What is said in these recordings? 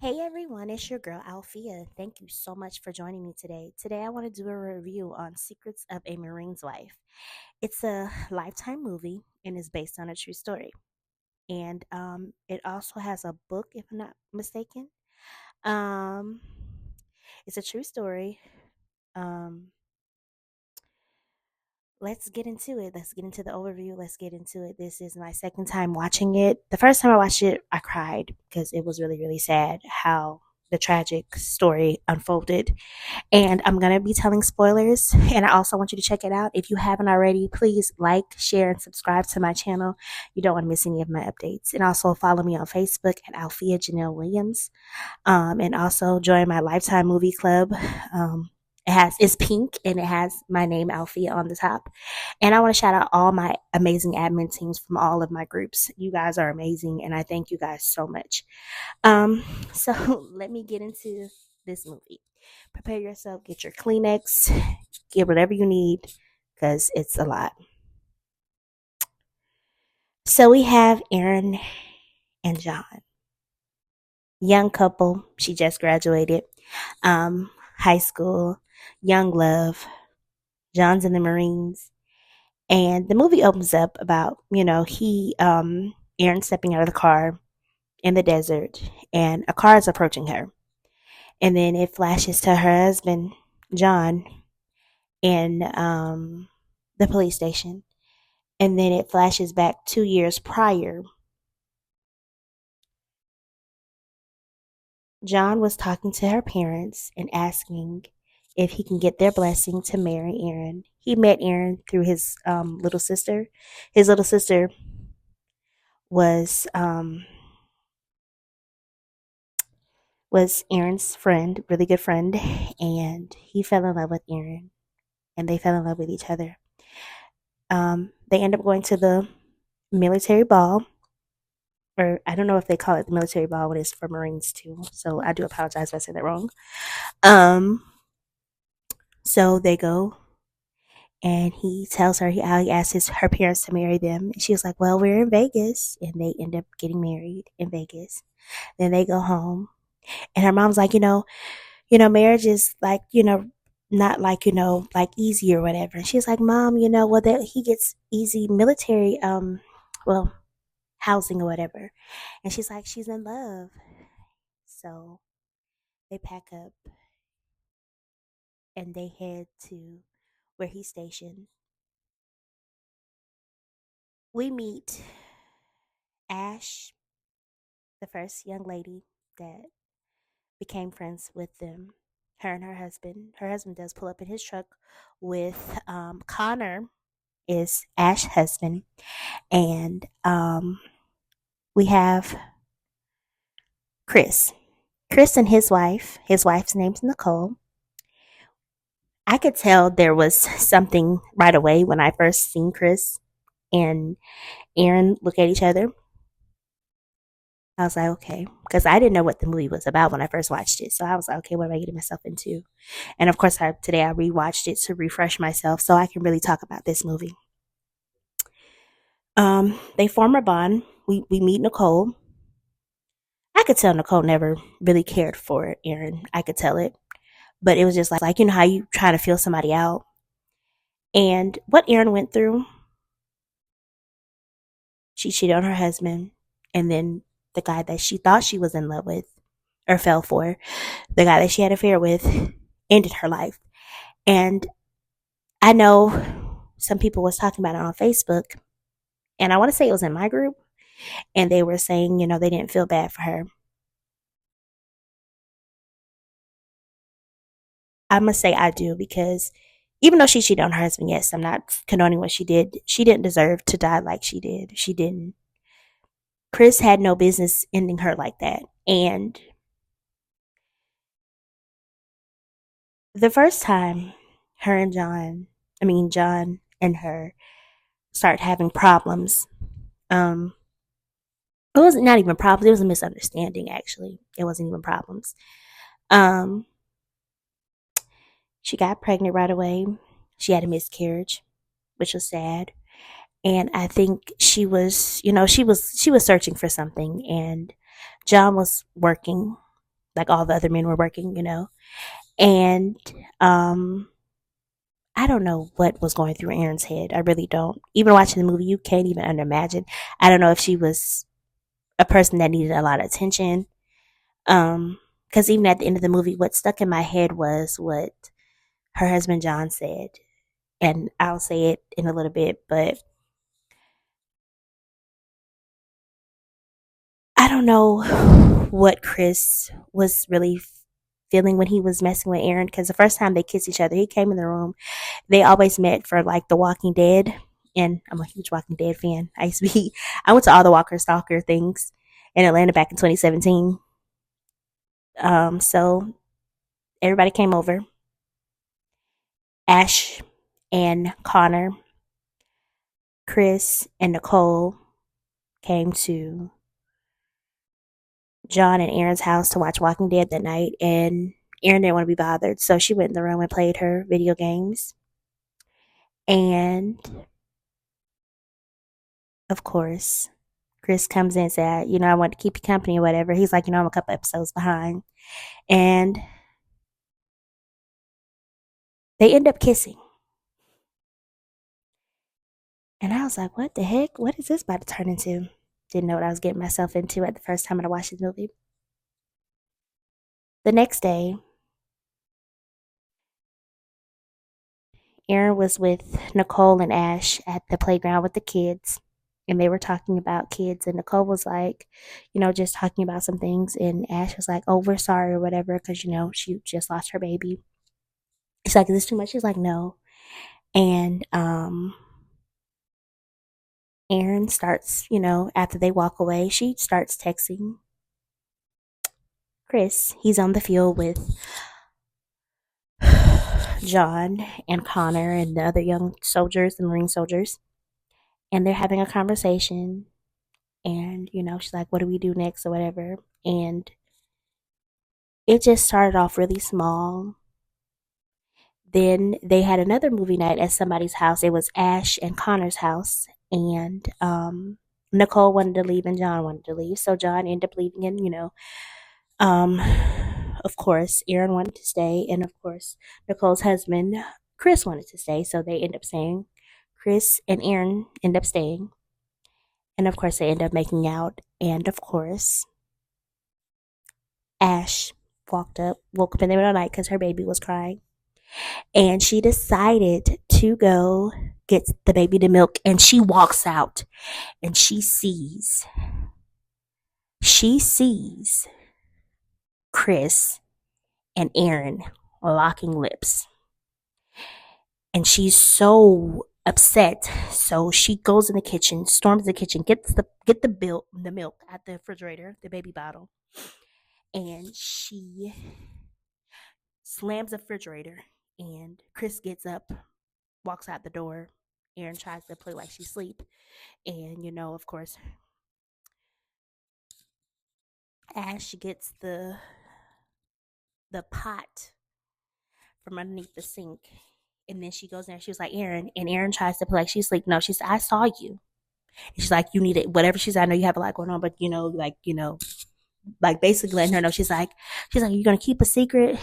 Hey everyone, it's your girl Alfia. Thank you so much for joining me today. Today I want to do a review on Secrets of a Marine's Wife. It's a Lifetime movie and is based on a true story. And it also has a book, if I'm not mistaken. Um, it's a true story. Um, let's get into it. Let's get into the overview. Let's get into it. This is my second time watching it. The first time I watched it, I cried because it was really, really sad how the tragic story unfolded. And I'm going to be telling spoilers. And I also want you to check it out. If you haven't already, please like, share, and subscribe to my channel. You don't want to miss any of my updates. And also follow me on Facebook at Alfia Janelle Williams. And also join my Lifetime Movie Club. It's pink and it has my name Alfia on the top. And I want to shout out all my amazing admin teams from all of my groups. You guys are amazing and I thank you guys so much. Um, so let me get into this movie. Prepare yourself, get your Kleenex, get whatever you need because it's a lot. So we have Erin and John, young couple. She just graduated, high school, young love. John's in the Marines, and the movie opens up about Erin stepping out of the car in the desert, and a car is approaching her, and then it flashes to her husband John in the police station. And then it flashes back 2 years prior. John was talking to her parents and asking if he can get their blessing to marry Erin. He met Erin through his little sister. His little sister was was Erin's friend, really good friend, and he fell in love with Erin, and they fell in love with each other. They end up going to the military ball, or I don't know if they call it the military ball when it's for Marines too. So I do apologize if I said that wrong. Um, so they go, and he tells her how he asks her parents to marry them. And she was like, "Well, we're in Vegas," and they end up getting married in Vegas. Then they go home, and her mom's like, marriage is like, not like like easy or whatever. And she's like, "Mom, well that he gets easy military well housing or whatever." And she's like, "She's in love." So they pack up and they head to where he's stationed. We meet Ash, the first young lady that became friends with them. Her and her husband. Her husband does pull up in his truck with Connor, is Ash's husband, and we have Chris. Chris and his wife. His wife's name's Nicole. I could tell there was something right away when I first seen Chris and Erin look at each other. I was like, okay, because I didn't know what the movie was about when I first watched it. So I was like, okay, what am I getting myself into? And of course, today I rewatched it to refresh myself so I can really talk about this movie. They form a bond. We meet Nicole. I could tell Nicole never really cared for Erin. I could tell it, but it was just like how you try to feel somebody out, and what Erin went through. She cheated on her husband, and then the guy that she thought she was in love with or fell for, the guy that she had an affair with, ended her life. And I know some people was talking about it on Facebook, and I want to say it was in my group, and they were saying, they didn't feel bad for her. I must say I do, because even though she cheated on her husband, yes, I'm not condoning what she did. She didn't deserve to die like she did. She didn't. Chris had no business ending her like that. And the first time her and John and her start having problems, um, it was not even problems. It was a misunderstanding, actually. It wasn't even problems. Um, she got pregnant right away. She had a miscarriage, which was sad. And I think she was, she was searching for something, and John was working. like all the other men were working, you know. And um, I don't know what was going through Erin's head. I really don't. Even watching the movie, you can't even imagine. I don't know if she was a person that needed a lot of attention. Because even at the end of the movie, what stuck in my head was what her husband John said, and I'll say it in a little bit, but I don't know what Chris was really feeling when he was messing with Erin. Because the first time they kissed each other, he came in the room. They always met for like The Walking Dead, and I'm a huge Walking Dead fan. I went to all the Walker Stalker things in Atlanta back in 2017. So everybody came over. Ash and Connor, Chris and Nicole came to John and Erin's house to watch Walking Dead that night, and Erin didn't want to be bothered, so she went in the room and played her video games. And of course, Chris comes in and said, I want to keep you company or whatever. He's like, I'm a couple episodes behind. And they end up kissing. And I was like, what the heck? What is this about to turn into? Didn't know what I was getting myself into at the first time I watched the movie. The next day, Erin was with Nicole and Ash at the playground with the kids, and they were talking about kids. And Nicole was like, just talking about some things. And Ash was like, oh, we're sorry or whatever, because, she just lost her baby. She's like, is this too much? She's like, no. And Erin starts, after they walk away, she starts texting Chris. He's on the field with John and Connor and the other young soldiers, the Marine soldiers. And they're having a conversation. And, she's like, what do we do next or whatever? And it just started off really small. Then they had another movie night at somebody's house. It was Ash and Connor's house. And Nicole wanted to leave and John wanted to leave. So John ended up leaving and, um, of course, Erin wanted to stay. And of course, Nicole's husband, Chris, wanted to stay. So they end up staying. Chris and Erin end up staying. And of course, they end up making out. And of course, Ash woke up in the middle of the night because her baby was crying. And she decided to go get the baby the milk. And she walks out and she sees Chris and Erin locking lips. And she's so upset. So she goes in the kitchen, storms the kitchen, gets the milk at the refrigerator, the baby bottle, and she slams the refrigerator. And Chris gets up, walks out the door. Erin tries to play like she's asleep, and of course, Ash gets the pot from underneath the sink. And then she goes in there. She was like, Erin. And Erin tries to play like she's like, no, she said, I saw you. And she's like, you need it. Whatever she said, I know you have a lot going on, but like basically letting her know. She's like, you're going to keep a secret,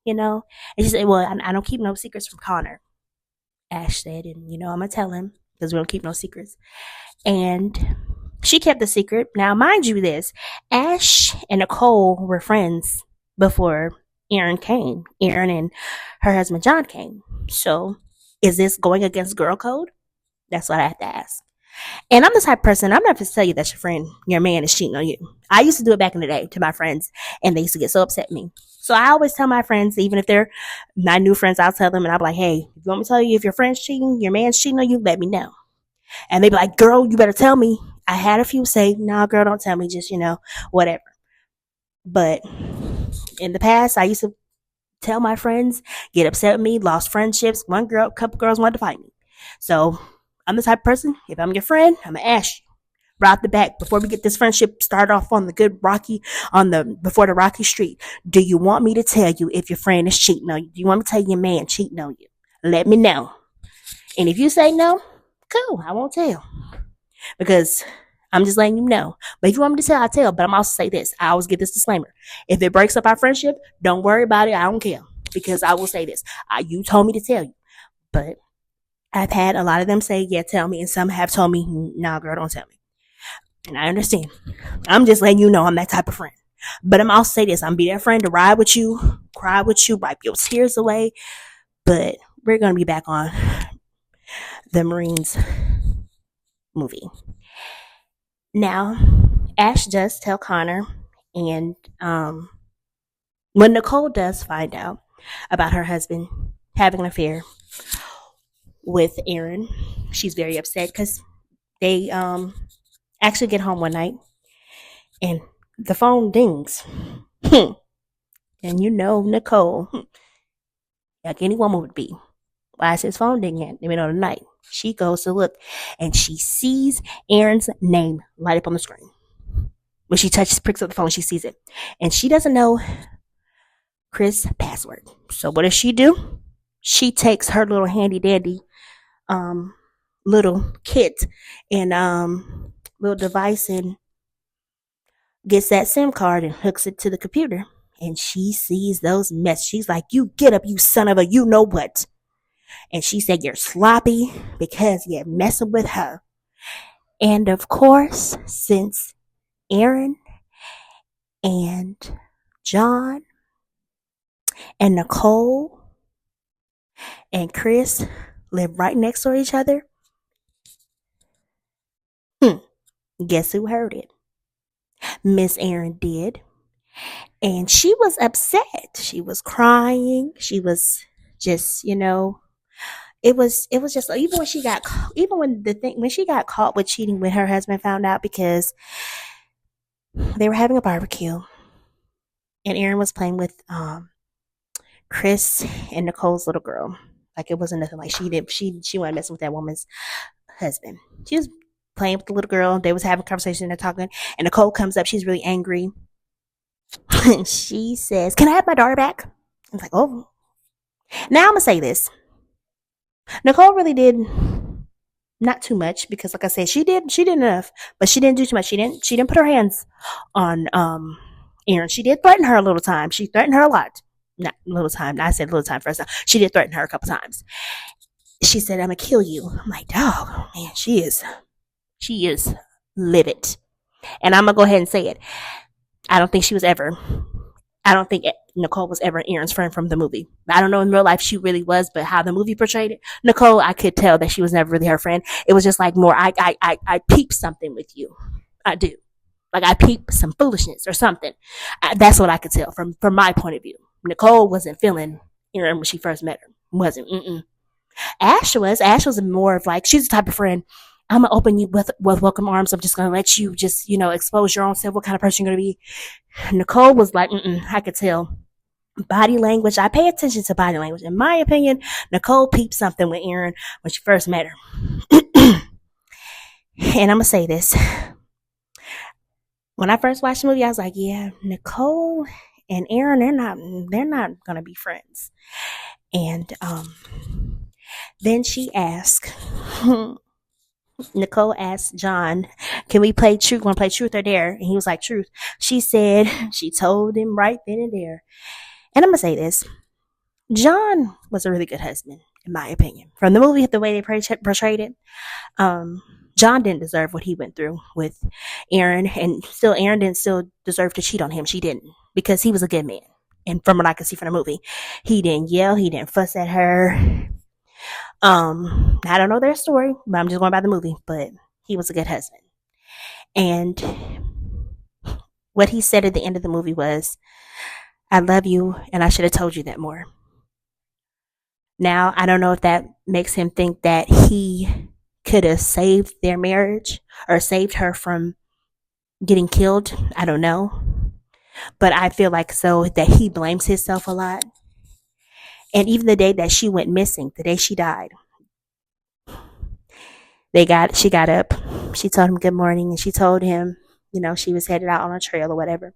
And she said, well, I don't keep no secrets from Connor. Ash said, and, I'm going to tell him because we don't keep no secrets. And she kept the secret. Now, mind you this, Ash and Nicole were friends before Erin came. Erin and her husband John came. So, is this going against girl code? That's what I have to ask. And I'm the type of person, I'm not going to tell you that your man is cheating on you. I used to do it back in the day to my friends, and they used to get so upset at me. So I always tell my friends, even if they're my new friends, I'll tell them, and I'll be like, hey, if you want me to tell you if your friend's cheating, your man's cheating on you, let me know. And they be like, girl, you better tell me. I had a few say, no, girl, don't tell me, just, whatever. But in the past, I used to tell my friends, get upset with me, lost friendships. Couple girls wanted to fight me. So I'm the type of person, if I'm your friend, I'm gonna ask you right off the back before we get this friendship started off on the good before the rocky street. Do you want me to tell you if your friend is cheating on you? Do you want me to tell your man cheating on you? Let me know. And if you say no, cool, I won't tell. Because I'm just letting you know. But if you want me to tell, I tell. But I'm also say this. I always give this disclaimer. If it breaks up our friendship, don't worry about it. I don't care. Because I will say this. You told me to tell you. But I've had a lot of them say, yeah, tell me. And some have told me, nah, girl, don't tell me. And I understand. I'm just letting you know I'm that type of friend. But I'm also say this. I'm be that friend to ride with you, cry with you, wipe your tears away. But we're going to be back on the Marines movie. Now, Ash does tell Connor, and when Nicole does find out about her husband having an affair with Aaron, she's very upset because they actually get home one night and the phone dings. And you know Nicole, like any woman would be. Why is his phone dinging in the middle of the night? She goes to look and she sees Aaron's name light up on the screen. When she picks up the phone, she sees it. And she doesn't know Chris' password. So what does she do? She takes her little handy dandy little kit and little device and gets that SIM card and hooks it to the computer. And she sees those messages. She's like, you get up, you son of a you know what. And she said, you're sloppy because you're messing with her. And of course, since Aaron and John and Nicole and Chris live right next to each other, guess who heard it? Miss Aaron did. And she was upset. She was crying. She was just, it was just even when she got caught with cheating when her husband found out, because they were having a barbecue and Aaron was playing with Chris and Nicole's little girl. Like it wasn't nothing like she wasn't messing with that woman's husband. She was playing with the little girl. They was having a conversation, they're talking, and Nicole comes up, she's really angry. She says, can I have my daughter back? I was like, oh. Now I'm gonna say this. Nicole really did not too much, because like I said, she did enough, but she didn't do too much. She didn't put her hands on Aaron. She did threaten her a little time. She threatened her a lot. Not a little time. I said a little time first time. She did threaten her a couple times. She said, I'm gonna kill you. I'm like, dog, man, she is livid. And I'm gonna go ahead and say it. I don't think Nicole was ever Aaron's friend from the movie. I don't know in real life she really was, but how the movie portrayed it, Nicole, I could tell that she was never really her friend. It was just like more, I peep something with you. I do. Like I peep some foolishness or something. That's what I could tell from my point of view. Nicole wasn't feeling Aaron when she first met her. Wasn't. Ash was more of like, she's the type of friend, I'm gonna open you with welcome arms. I'm just gonna let you just, expose your own self, what kind of person you're gonna be. Nicole was like, I could tell. Body language. I pay attention to body language. In my opinion, Nicole peeped something with Aaron when she first met her. And I'm gonna say this. When I first watched the movie, I was like, yeah, Nicole and Aaron, they're not gonna be friends. And then she asked, Nicole asked John, can we play truth? Want to play truth or dare? And he was like, truth. She said, she told him right then and there. And I'm going to say this. John was a really good husband, in my opinion. From the movie, the way they portrayed it, John didn't deserve what he went through with Aaron. And still, Aaron didn't still deserve to cheat on him. She didn't. Because he was a good man. And from what I could see from the movie, he didn't yell. He didn't fuss at her. I don't know their story, but I'm just going by the movie. But he was a good husband. And what he said at the end of the movie was, I love you, and I should have told you that more. Now, I don't know if that makes him think that he could have saved their marriage or saved her from getting killed. I don't know. But I feel like so that he blames himself a lot. And even the day that she went missing, the day she died, she got up, she told him good morning, and she told him, she was headed out on a trail or whatever.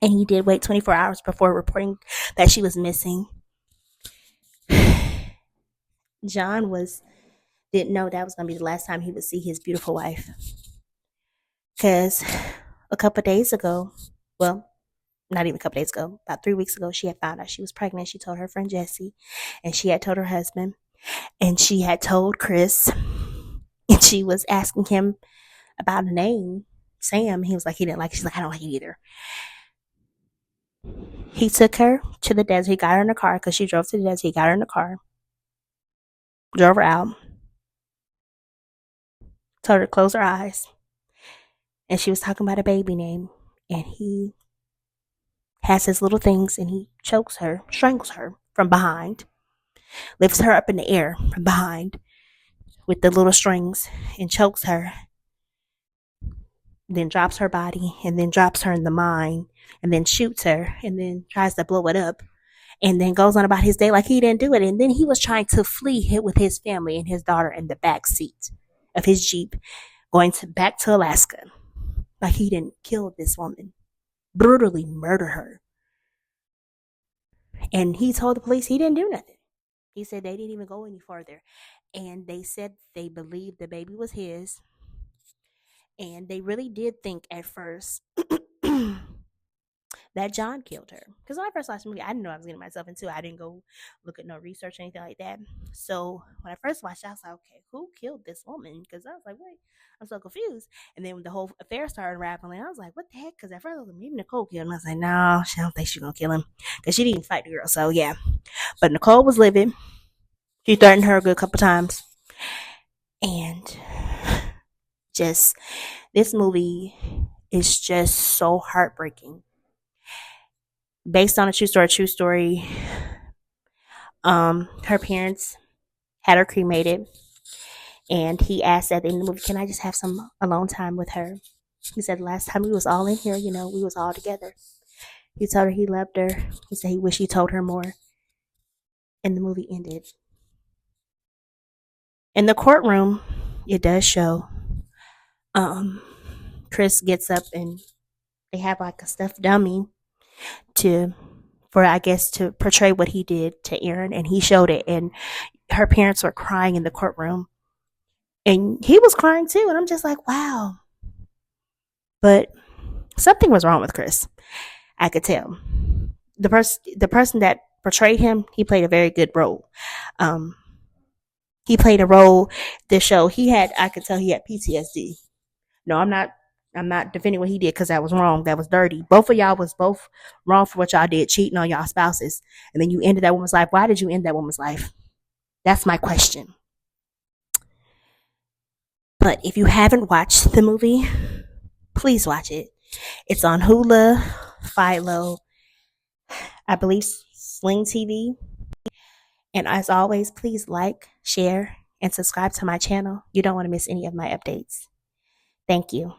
And he did wait 24 hours before reporting that she was missing. John didn't know that was going to be the last time he would see his beautiful wife. Because a couple days ago, well, not even a couple days ago, about 3 weeks ago, she had found out she was pregnant. She told her friend Jessie, and she had told her husband, and she had told Chris, and she was asking him about a name, Sam. He was like, he didn't like it. She's like, I don't like it either. He took her to the desert. He got her in the car because she drove to the desert. He got her in the car, drove her out, told her to close her eyes, and she was talking about a baby name. And he has his little things, and he chokes her, strangles her from behind, lifts her up in the air from behind with the little strings, and chokes her, then drops her body, and then drops her in the mine, and then shoots her, and then tries to blow it up, and then goes on about his day like he didn't do it. And then he was trying to flee with his family and his daughter in the back seat of his Jeep, going back to Alaska, like he didn't kill this woman, brutally murder her. And he told the police he didn't do nothing. He said they didn't even go any further. And they said they believed the baby was his. And they really did think at first that John killed her. Because when I first watched the movie, I didn't know I was getting myself into. I didn't go look at no research or anything like that. So when I first watched it, I was like, okay, who killed this woman? Because I was like, wait, I'm so confused. And then when the whole affair started unraveling, I was like, what the heck? Because at first I was like, maybe Nicole killed him. I was like, no, I don't think she's going to kill him. Because she didn't fight the girl. So yeah. But Nicole was livid. She threatened her a good couple times. And just, this movie is just so heartbreaking. Based on a true story. Her parents had her cremated, and he asked at the end of the movie, "Can I just have some alone time with her?" He said, "Last time we was all in here, we was all together." He told her he loved her. He said he wished he told her more, and the movie ended. In the courtroom, it does show. Chris gets up and they have like a stuffed dummy to portray what he did to Erin, and he showed it, and her parents were crying in the courtroom, and he was crying too, and I'm just like, wow. But something was wrong with Chris. I could tell. The person that portrayed him, he played a very good role. He played a role to show I could tell he had PTSD. No, I'm not defending what he did because that was wrong. That was dirty. Both of y'all was both wrong for what y'all did, cheating on y'all spouses. And then you ended that woman's life. Why did you end that woman's life? That's my question. But if you haven't watched the movie, please watch it. It's on Hulu, Philo, I believe Sling TV. And as always, please like, share, and subscribe to my channel. You don't want to miss any of my updates. Thank you.